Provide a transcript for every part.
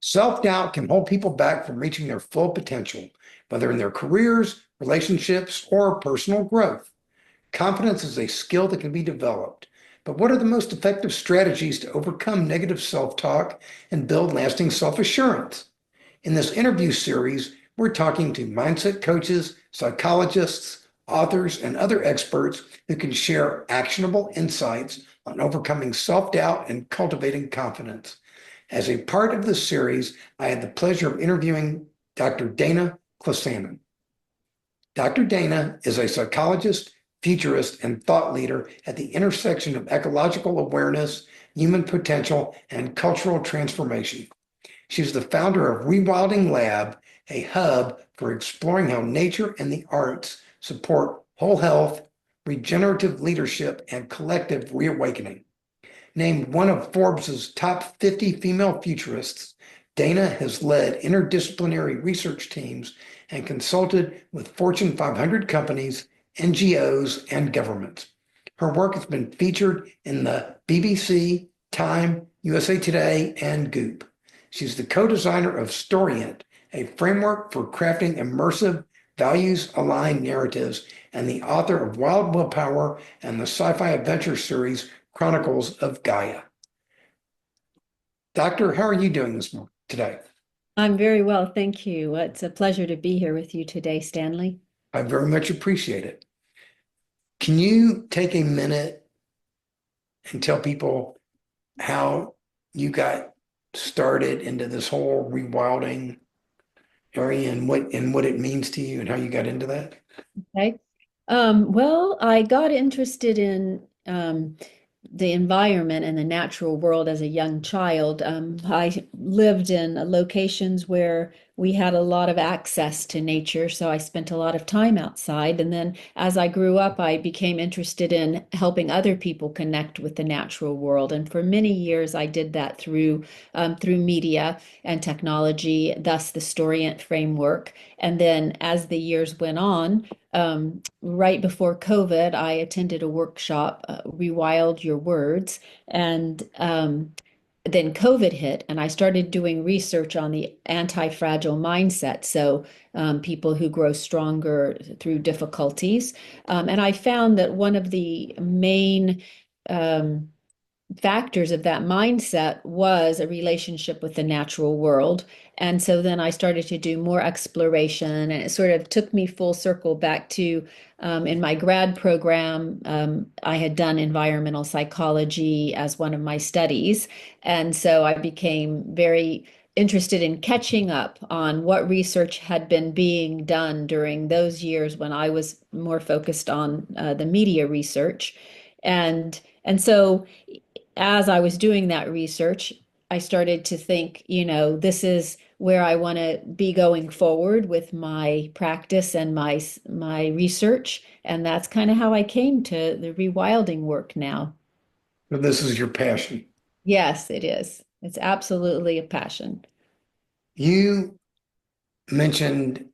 Self-doubt can hold people back from reaching their full potential, whether in their careers, relationships, or personal growth. Confidence is a skill that can be developed. But what are the most effective strategies to overcome negative self-talk and build lasting self-assurance? In this interview series, we're talking to mindset coaches, psychologists, authors, and other experts who can share actionable insights on overcoming self-doubt and cultivating confidence. As a part of this series, I had the pleasure of interviewing Dr. Dana Klisanin. Dr. Dana is a psychologist, futurist, and thought leader at the intersection of ecological awareness, human potential, and cultural transformation. She's the founder of ReWilding Lab, a hub for exploring how nature and the arts support whole health, regenerative leadership, and collective reawakening. Named one of Forbes's top 50 female futurists, Dana has led interdisciplinary research teams and consulted with Fortune 500 companies, NGOs, and governments. Her work has been featured in the BBC, Time, USA Today, and Goop. She's the co-designer of Storient, a framework for crafting immersive, values-aligned narratives, and the author of Wild Willpower and the sci-fi adventure series Chronicles of Gaia. Doctor, how are you doing today? I'm very well, thank you. It's a pleasure to be here with you today, Stanley. I very much appreciate it. Can you take a minute and tell people how you got started into this whole rewilding area and what it means to you and how you got into that? Okay. Well, I got interested in the environment and the natural world as a young child. I lived in locations where we had a lot of access to nature, so I spent a lot of time outside. And then as I grew up, I became interested in helping other people connect with the natural world. And for many years, I did that through media and technology, thus the Storient framework. And then as the years went on, right before COVID, I attended a workshop, Rewild Your Words, and then COVID hit, and I started doing research on the anti-fragile mindset. So people who grow stronger through difficulties. And I found that one of the main factors of that mindset was a relationship with the natural world. And so then I started to do more exploration, and it sort of took me full circle back to in my grad program, I had done environmental psychology as one of my studies. And so I became very interested in catching up on what research had been being done during those years when I was more focused on the media research. And so as I was doing that research, I started to think, this is where I want to be going forward with my practice and my research. And that's kind of how I came to the rewilding work now. So this is your passion. Yes, it is. It's absolutely a passion. You mentioned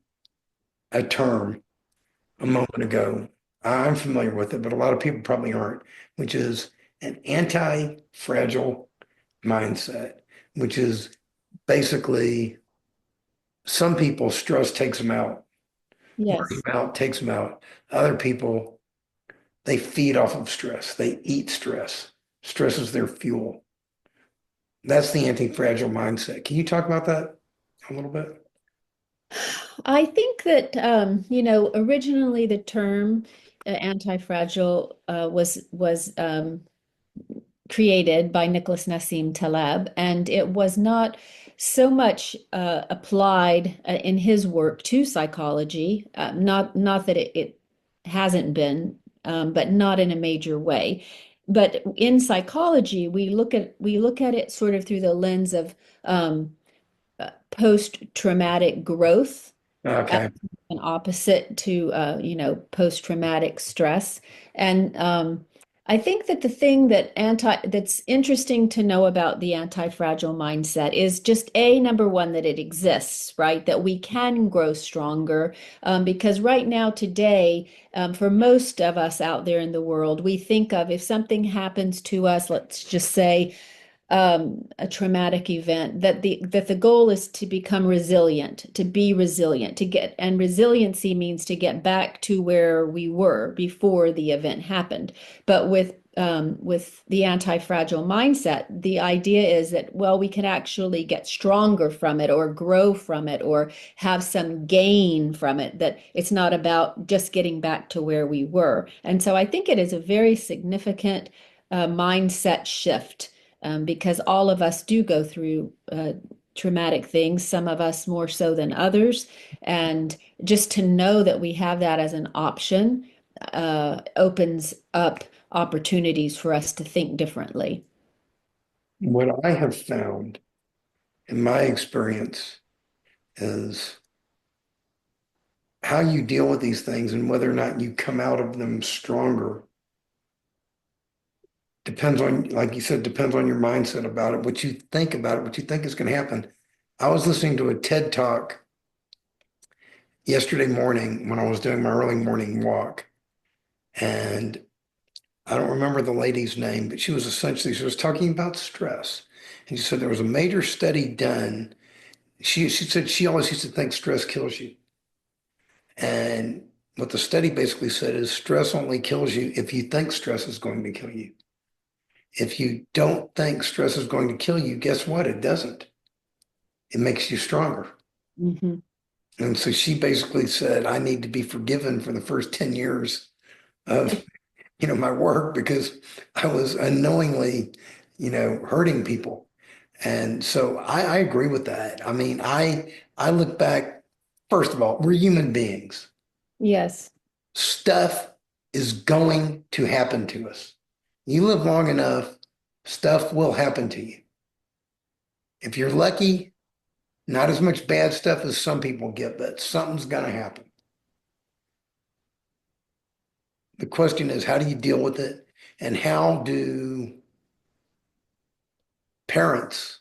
a term a moment ago. I'm familiar with it, but a lot of people probably aren't, which is an anti-fragile mindset, which is basically some people stress takes them out, worrying Yes. about takes them out. Other people, they feed off of stress. They eat stress. Stress is their fuel. That's the anti-fragile mindset. Can you talk about that a little bit? I think that originally the term anti-fragile was created by Nicholas Nassim Taleb, and it was not so much applied in his work to psychology. Not that it hasn't been, but not in a major way. But in psychology, we look at it sort of through the lens of post-traumatic growth as Okay. an opposite to post-traumatic stress. And I think that the thing that's interesting to know about the anti-fragile mindset is just number one, that it exists, right? That we can grow stronger. Because right now, today, for most of us out there in the world, we think of if something happens to us, let's just say a traumatic event, that the goal is to become resilient, to be resilient, to get, and resiliency means to get back to where we were before the event happened. But with the anti-fragile mindset, the idea is that, well, we can actually get stronger from it or grow from it or have some gain from it, that it's not about just getting back to where we were. And so I think it is a very significant mindset shift, because all of us do go through traumatic things, some of us more so than others. And just to know that we have that as an option opens up opportunities for us to think differently. What I have found in my experience is how you deal with these things and whether or not you come out of them stronger depends on, like you said, depends on your mindset about it, what you think about it, what you think is going to happen. I was listening to a TED talk yesterday morning when I was doing my early morning walk, and I don't remember the lady's name, but she was talking about stress. And she said there was a major study done. She said she always used to think stress kills you. And what the study basically said is stress only kills you if you think stress is going to kill you. If you don't think stress is going to kill you, guess what? It doesn't. It makes you stronger. Mhm. And so she basically said, I need to be forgiven for the first 10 years of, my work because I was unknowingly, hurting people. And so I agree with that. I mean, I look back, first of all, we're human beings. Yes. Stuff is going to happen to us. You live long enough, stuff will happen to you. If you're lucky, not as much bad stuff as some people get, but something's going to happen. The question is, how do you deal with it? And how do parents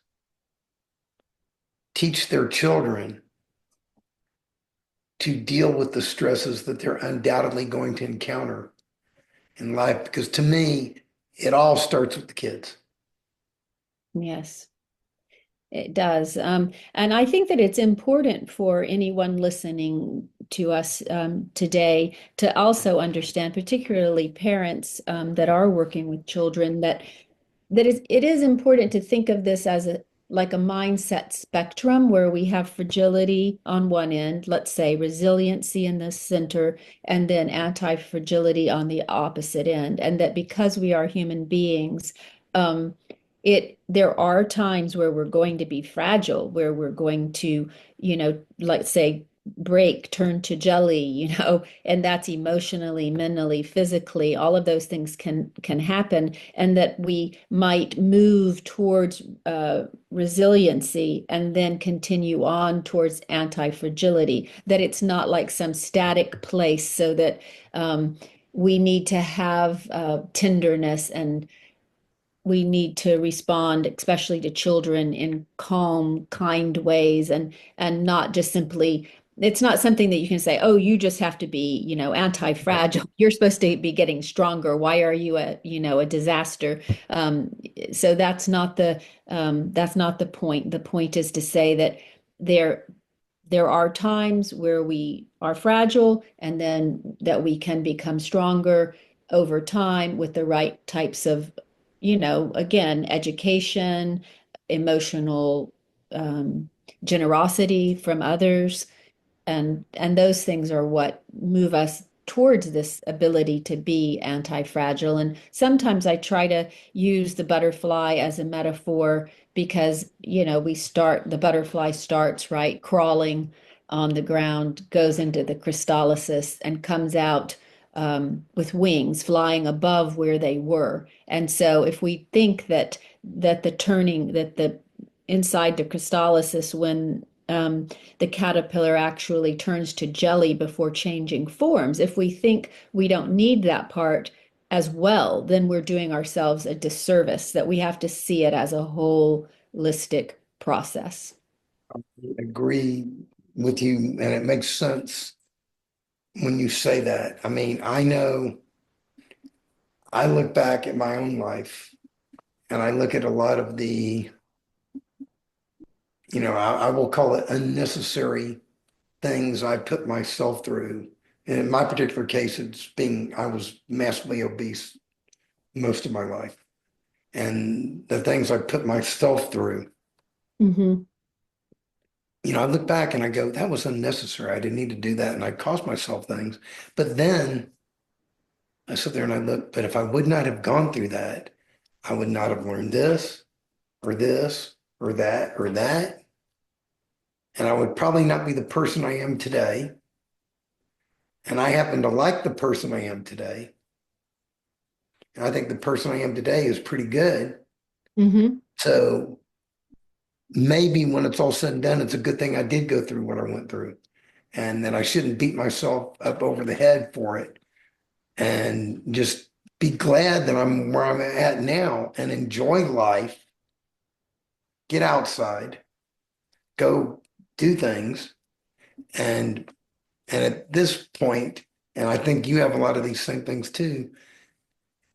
teach their children to deal with the stresses that they're undoubtedly going to encounter in life? Because to me, it all starts with the kids. Yes. It does. And I think that it's important for anyone listening to us today to also understand, particularly parents that are working with children, it is important to think of this as a like a mindset spectrum where we have fragility on one end, let's say resiliency in the center, and then anti-fragility on the opposite end. And that because we are human beings, um, there are times where we're going to be fragile, where we're going to, let's say break, turn to jelly, and that's emotionally, mentally, physically, all of those things can happen, and that we might move towards resiliency and then continue on towards anti-fragility, that it's not like some static place, so that we need to have tenderness, and we need to respond, especially to children, in calm, kind ways, and not just simply, it's not something that you can say, oh, you just have to be, anti-fragile. You're supposed to be getting stronger. Why are you a disaster? So that's not the point. The point is to say that there there are times where we are fragile, and then that we can become stronger over time with the right types of, again, education, emotional generosity from others, and those things are what move us towards this ability to be anti-fragile. And sometimes I try to use the butterfly as a metaphor because, the butterfly starts, right, crawling on the ground, goes into the crystallisis, and comes out with wings flying above where they were. And so if we think that the inside the crystallisis, when the caterpillar actually turns to jelly before changing forms, if we think we don't need that part as well, then we're doing ourselves a disservice, that we have to see it as a holistic process. I agree with you, and it makes sense when you say that. I mean, I know I look back at my own life and I look at a lot of the, I will call it unnecessary things I put myself through. And in my particular case, I was massively obese most of my life. And the things I put myself through, Hmm. I look back and I go, that was unnecessary. I didn't need to do that. And I caused myself things. But then I sit there and I look, but if I would not have gone through that, I would not have learned this or that or that. And I would probably not be the person I am today. And I happen to like the person I am today. And I think the person I am today is pretty good. Hmm. So maybe when it's all said and done, it's a good thing I did go through what I went through. And that I shouldn't beat myself up over the head for it and just be glad that I'm where I'm at now and enjoy life, get outside, go do things. And at this point, and I think you have a lot of these same things too,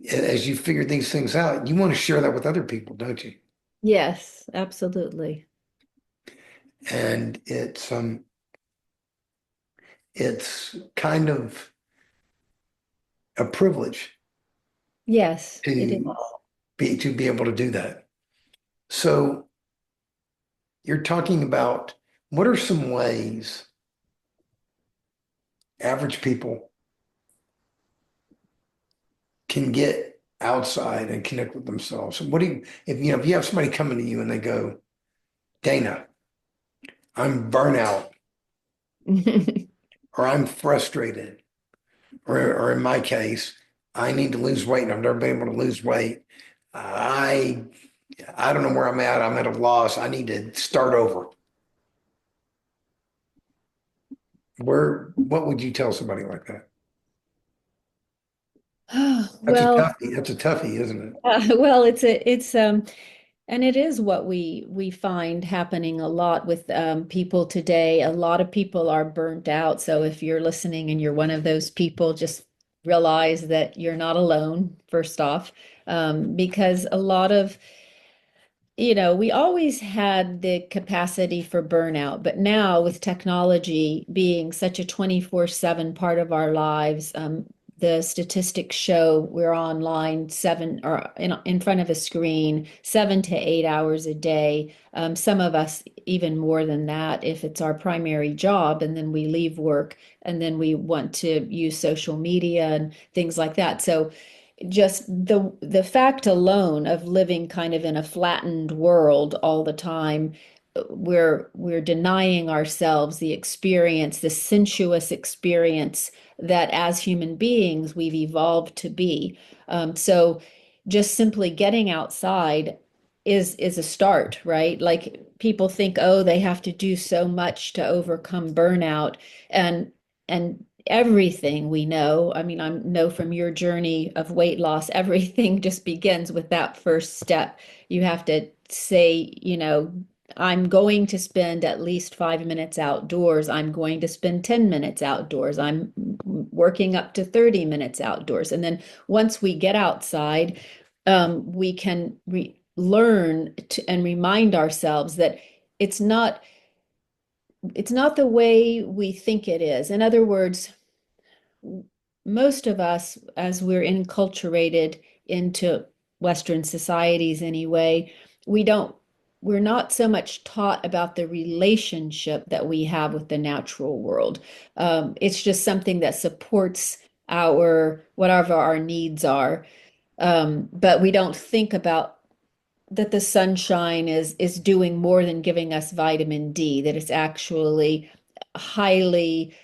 as you figure these things out, you want to share that with other people, don't you? Yes, absolutely. And it's kind of a privilege Yes, it is. to be able to do that. So you're talking about what are some ways average people can get outside and connect with themselves? And what do you, if you have somebody coming to you and they go, Dana, I'm burnout or I'm frustrated, or in my case, I need to lose weight and I've never been able to lose weight. I I don't know where I'm at. I'm at a loss. I need to start over. What would you tell somebody like that? That's a Well, toughie. That's a toughie, isn't it? well, and it is what we find happening a lot with people today. A lot of people are burnt out. So if you're listening and you're one of those people, just realize that you're not alone, first off, because a lot of we always had the capacity for burnout, but now with technology being such a 24/7 part of our lives, the statistics show we're online seven or in front of a screen 7 to 8 hours a day. Some of us even more than that if it's our primary job, and then we leave work and then we want to use social media and things like that. So just the fact alone of living kind of in a flattened world all the time, we're denying ourselves the experience, the sensuous experience that as human beings we've evolved to be. So just simply getting outside is a start, right? Like people think, oh, they have to do so much to overcome burnout, and everything we know. I mean, I know from your journey of weight loss, everything just begins with that first step. You have to say, I'm going to spend at least 5 minutes outdoors. I'm going to spend 10 minutes outdoors. I'm working up to 30 minutes outdoors. And then once we get outside, we can learn and remind ourselves that it's not it's not the way we think it is. In other words, most of us, as we're enculturated into Western societies anyway, we don't, we're not so much taught about the relationship that we have with the natural world. It's just something that supports whatever our needs are. But we don't think about that the sunshine is doing more than giving us vitamin D, that it's actually highly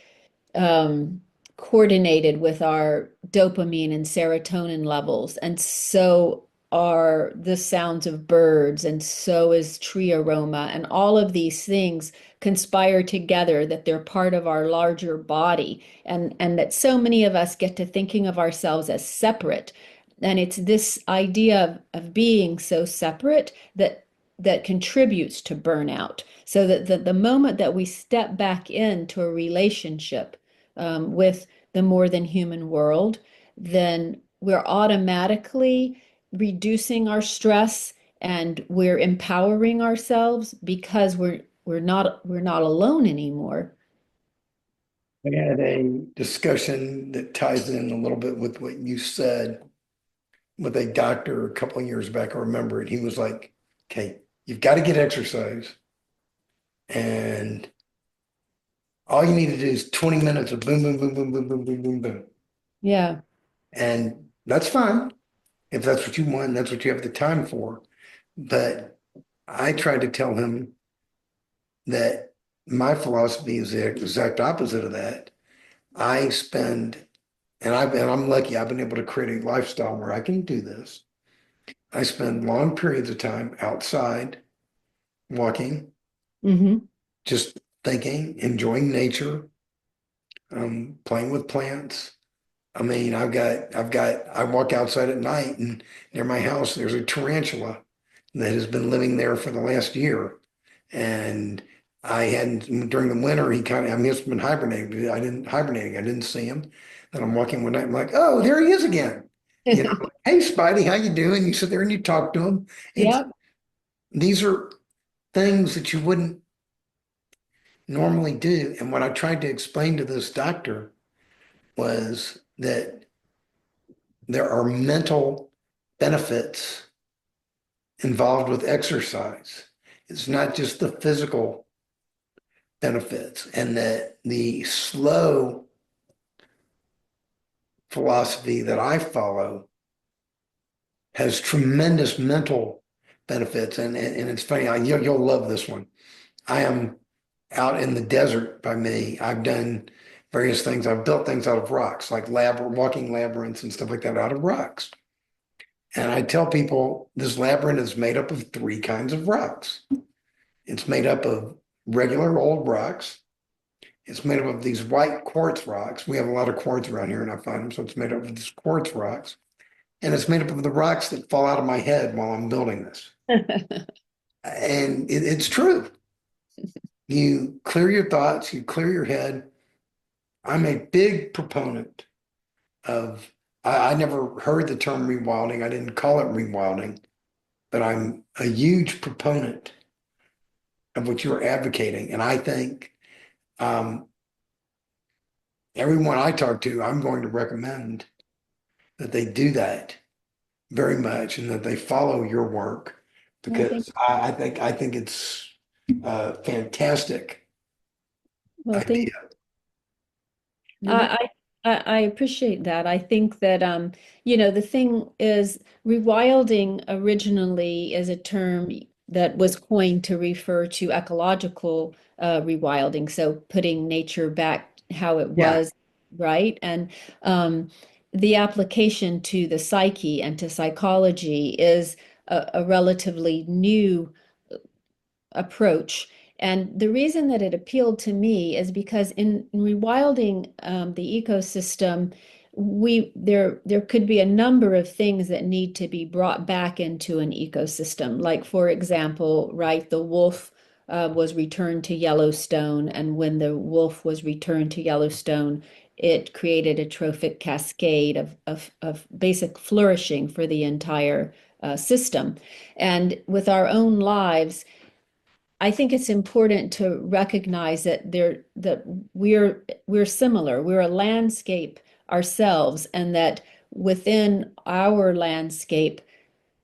um, coordinated with our dopamine and serotonin levels. And so are the sounds of birds, and so is tree aroma. And all of these things conspire together that they're part of our larger body. And that so many of us get to thinking of ourselves as separate. And it's this idea of being so separate that contributes to burnout. So that the moment that we step back into a relationship with the more than human world, then we're automatically reducing our stress and we're empowering ourselves because we're not alone anymore. I had a discussion that ties in a little bit with what you said with a doctor a couple of years back. I remember it. He was like, okay, you've got to get exercise. And all you need to do is 20 minutes of boom, boom, boom, boom, boom, boom, boom, boom, boom. Yeah. And that's fine. If that's what you want, that's what you have the time for. But I tried to tell him that my philosophy is the exact opposite of that. I spend, and I'm lucky, I've been able to create a lifestyle where I can do this. I spend long periods of time outside, walking, Hmm. just thinking, enjoying nature, playing with plants. I mean, I walk outside at night and near my house, there's a tarantula that has been living there for the last year. And I hadn't, during the winter, I mean, it's been hibernating. I didn't see him. Then I'm walking one night, I'm like, oh, there he is again. You know, hey, Spidey, how you doing? You sit there and you talk to him. It's, Yeah. these are things that you wouldn't normally do. And what I tried to explain to this doctor was that there are mental benefits involved with exercise. It's not just the physical benefits, and that the slow philosophy that I follow has tremendous mental benefits. And it's funny, you'll love this one. I am out in the desert by me. I've done various things. I've built things out of rocks, like walking labyrinths and stuff like that out of rocks. And I tell people this labyrinth is made up of three kinds of rocks. It's made up of regular old rocks. It's made up of these white quartz rocks. We have a lot of quartz around here, and I find them. So it's made up of these quartz rocks. And it's made up of the rocks that fall out of my head while I'm building this. And it's true. You clear your thoughts, you clear your head. I'm a big proponent of, I never heard the term rewilding. I didn't call it rewilding, but I'm a huge proponent of what you're advocating. And I think um, everyone I talk to, I'm going to recommend that they do that very much and that they follow your work Well, thank because I think it's a fantastic well, thank idea. You're welcome. I appreciate that. I think that the thing is rewilding originally is a term that was coined to refer to ecological rewilding, so putting nature back how it Yeah, was, right? And um, the application to the psyche and to psychology is a relatively new approach. And the reason that it appealed to me is because in rewilding the ecosystem, there could be a number of things that need to be brought back into an ecosystem. Like for example, right, the wolf was returned to Yellowstone, and when the wolf was returned to Yellowstone, it created a trophic cascade of basic flourishing for the entire system. And with our own lives, I think it's important to recognize that we're similar. We're a landscape ourselves, and that within our landscape,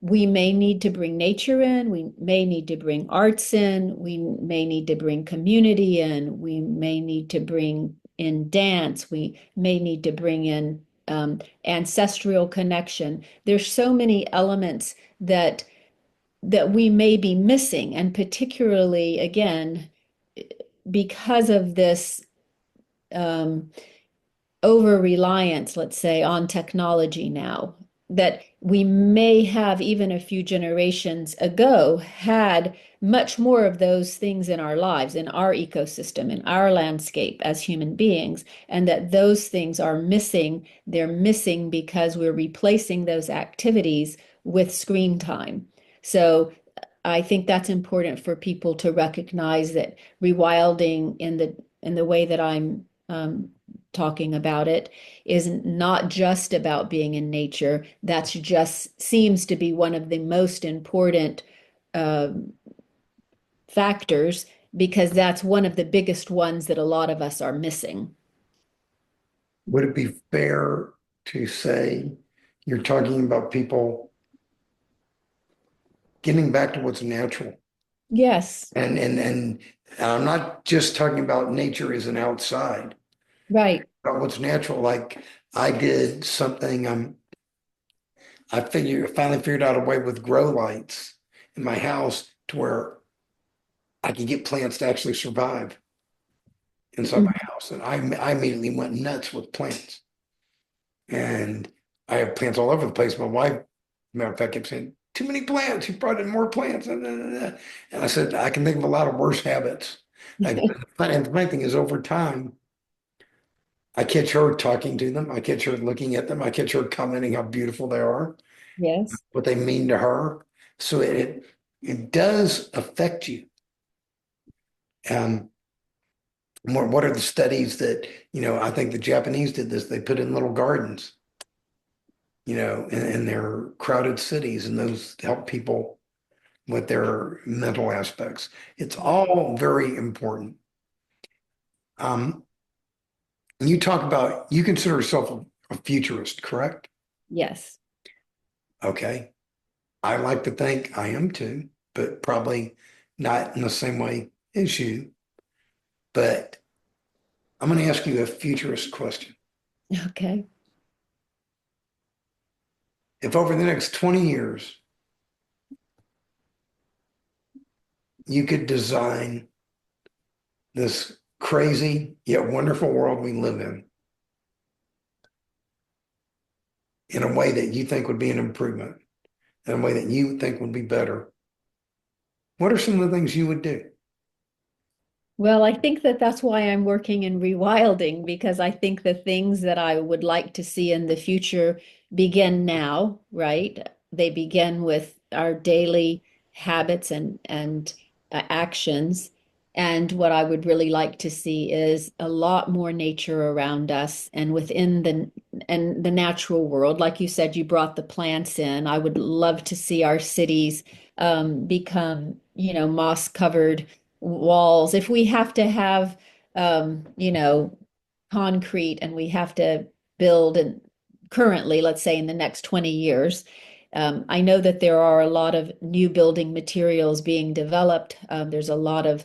we may need to bring nature in, we may need to bring arts in, we may need to bring community in, we may need to bring in dance, we may need to bring in ancestral connection. There's so many elements that we may be missing, and particularly again because of this um, over reliance, let's say, on technology now, that we may have even a few generations ago had much more of those things in our lives, in our ecosystem, in our landscape as human beings, and that those things are missing. They're missing because we're replacing those activities with screen time. So I think that's important for people to recognize that rewilding in the way that I'm talking about it is not just about being in nature. That's just seems to be one of the most important uh, factors because that's one of the biggest ones that a lot of us are missing. Would it be fair to say you're talking about people getting back to what's natural? Yes, And I'm not just talking about nature as an outside, right. but what's natural. Like I did something, finally figured out a way with grow lights in my house to where I could get plants to actually survive inside my house. And I immediately went nuts with plants. And I have plants all over the place. My wife, matter of fact, kept saying, too many plants. You brought in more plants. And I said, I can think of a lot of worse habits. Like, and the funny thing is, over time, I catch her talking to them. I catch her looking at them. I catch her commenting how beautiful they are, Yes. what they mean to her. So it does affect you. Um, what are the studies that, I think the Japanese did this. They put in little gardens, in their crowded cities, and those help people with their mental aspects. It's all very important. Um, you talk about, you consider yourself a futurist, correct? Yes. Okay. I like to think I am too, but probably not in the same way as you. But I'm going to ask you a futurist question. Okay. If over the next 20 years, you could design this crazy yet wonderful world we live in a way that you think would be an improvement, in a way that you think would be better, what are some of the things you would do? Well, I think that that's why I'm working in rewilding because I think the things that I would like to see in the future begin now, right? They begin with our daily habits and actions. And what I would really like to see is a lot more nature around us and within the natural world. Like you said, you brought the plants in. I would love to see our cities become, moss covered walls. If we have to have, concrete and we have to build and currently, let's say in the next 20 years, I know that there are a lot of new building materials being developed. There's a lot of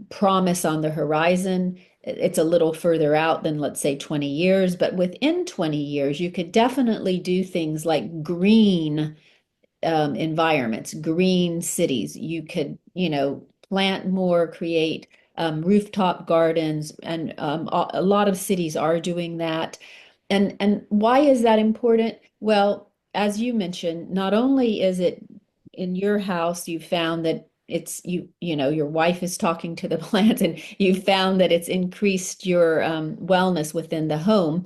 promise on the horizon. It's a little further out than, let's say, 20 years, but within 20 years, you could definitely do things like green environments, green cities. You could, plant more, create rooftop gardens, and a lot of cities are doing that. And why is that important? Well, as you mentioned, not only is it in your house, you found that it's your wife is talking to the plants, and you found that it's increased your wellness within the home.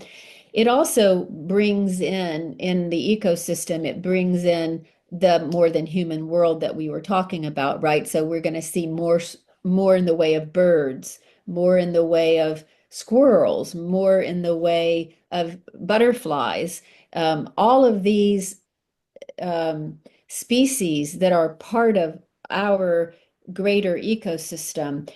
It also brings in the ecosystem, it brings in the more than human world that we were talking about, right? So we're going to see more in the way of birds, more in the way of squirrels, more in the way of butterflies. All of these species that are part of our greater ecosystem.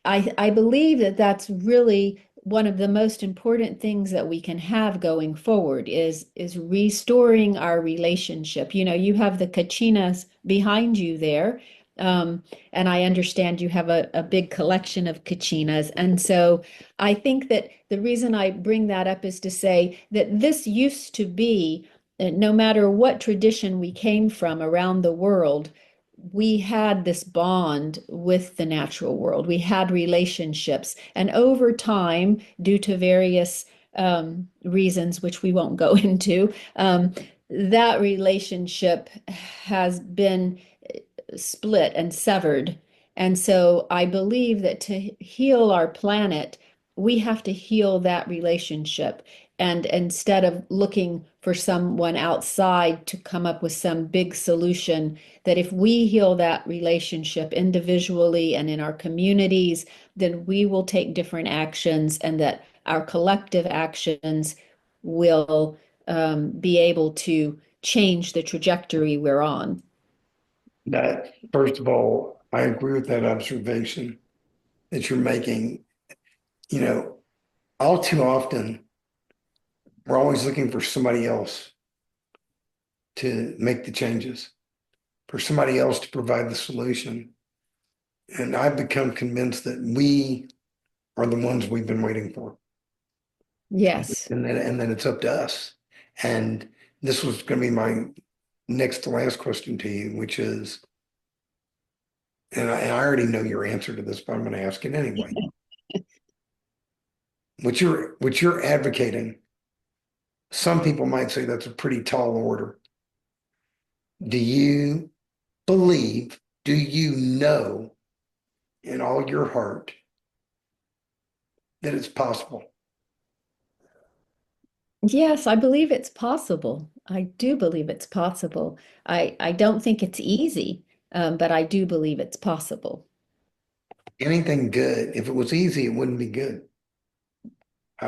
I believe that that's really one of the most important things that we can have going forward is restoring our relationship. You have the kachinas behind you there. And I understand you have a big collection of kachinas. And so I think that the reason I bring that up is to say that this used to be, no matter what tradition we came from around the world, we had this bond with the natural world. We had relationships. And over time, due to various reasons, which we won't go into, that relationship has been split and severed. And so I believe that to heal our planet, we have to heal that relationship. And instead of looking for someone outside to come up with some big solution, that if we heal that relationship individually and in our communities, then we will take different actions, and that our collective actions will be able to change the trajectory we're on. That, first of all, I agree with that observation that you're making. You know, all too often, we're always looking for somebody else to make the changes, for somebody else to provide the solution. And I've become convinced that we are the ones we've been waiting for. Yes. And then it's up to us. And this was going to be my next to last question to you, which is, and I already know your answer to this, but I'm going to ask it anyway. What you're advocating, some people might say that's a pretty tall order. Do you believe, do you know in all your heart that it's possible? Yes, I believe it's possible. I do believe it's possible. I don't think it's easy, but I do believe it's possible. Anything good, if it was easy, it wouldn't be good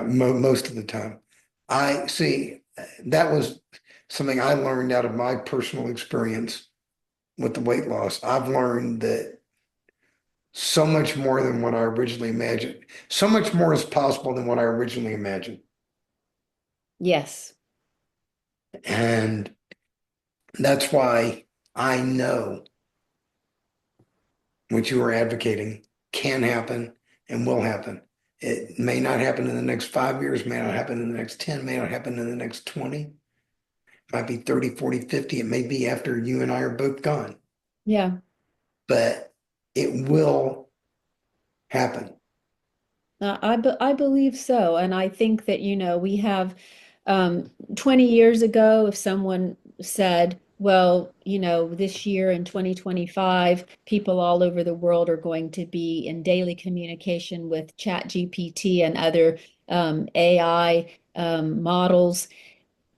most of the time. I see that was something I learned out of my personal experience with the weight loss. I've learned that so much more than what I originally imagined. So much more is possible than what I originally imagined. Yes. And that's why I know what you are advocating can happen and will happen. It may not happen in the next 5 years, may not happen in the next 10, may not happen in the next 20, might be 30, 40, 50. It may be after you and I are both gone, Yeah. but it will happen. I believe so. And I think that, we have 20 years ago, if someone said, well, this year in 2025, people all over the world are going to be in daily communication with ChatGPT and other AI models,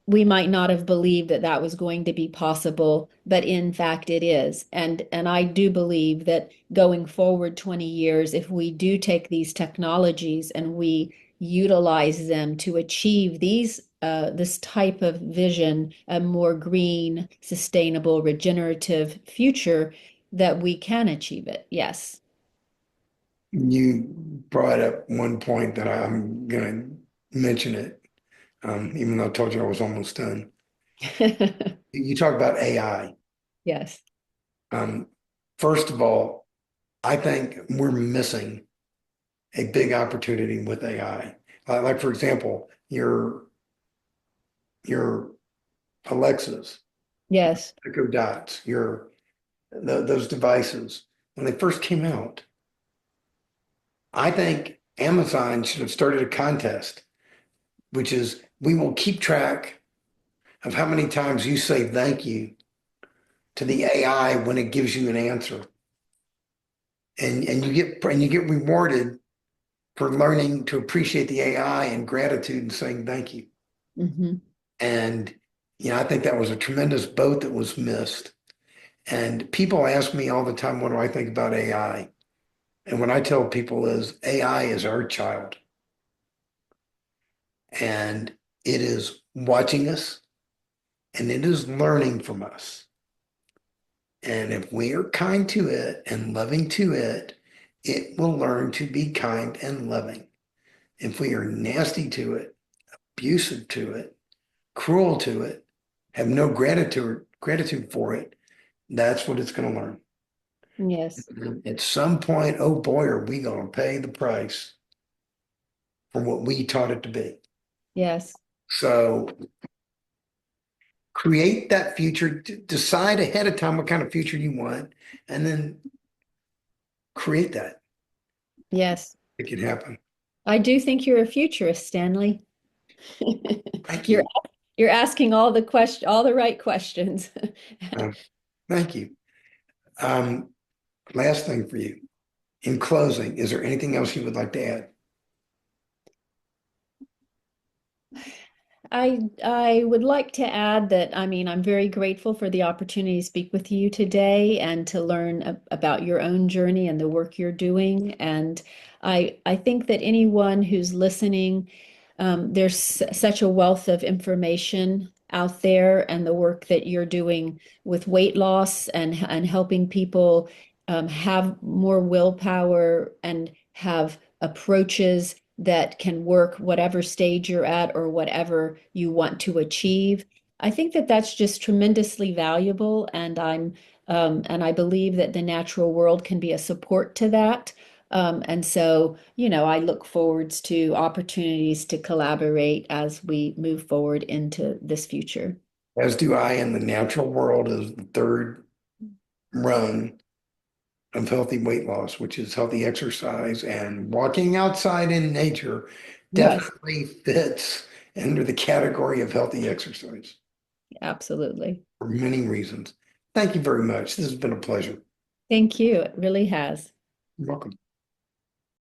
we might not have believed that that was going to be possible, but in fact it is. And I do believe that going forward 20 years, if we do take these technologies and we utilize them to achieve this type of vision, a more green, sustainable, regenerative future, that we can achieve it. Yes. You brought up one point that I'm going to mention it, even though I told you I was almost done. You talk about AI. Yes. Um, First of all, I think we're missing a big opportunity with AI. Like for example, your Alexas, Yes. Echo Dots, those devices when they first came out. I think Amazon should have started a contest, which is we will keep track of how many times you say thank you to the AI when it gives you an answer, and you get rewarded for learning to appreciate the AI and gratitude and saying thank you. Hmm. And I think that was a tremendous boat that was missed. And people ask me all the time, what do I think about AI? And what I tell people is AI is our child, and it is watching us and it is learning from us. And if we are kind to it and loving to it, it will learn to be kind and loving. If we are nasty to it, abusive to it, cruel to it, have no gratitude for it, that's what it's going to learn. Yes. At some point, oh boy, are we going to pay the price for what we taught it to be. Yes. So create that future, decide ahead of time what kind of future you want, and then create that. Yes. It can happen. I do think you're a futurist, Stanley. Thank You're you. you're asking all the right questions. Um, Thank you. Um, Last thing for you. In closing, is there anything else you would like to add? I would like to add that, I mean, I'm very grateful for the opportunity to speak with you today and to learn about your own journey and the work you're doing. And I think that anyone who's listening, there's such a wealth of information out there, and the work that you're doing with weight loss and helping people have more willpower and have approaches that can work whatever stage you're at or whatever you want to achieve. I think that that's just tremendously valuable, and I believe that the natural world can be a support to that. And so, I look forwards to opportunities to collaborate as we move forward into this future. As do I. And the natural world is the third rung of healthy weight loss, which is healthy exercise, and walking outside in nature Yes, definitely fits under the category of healthy exercise absolutely. for many reasons. Thank you very much. This has been a pleasure. Thank you. It really has. You're welcome.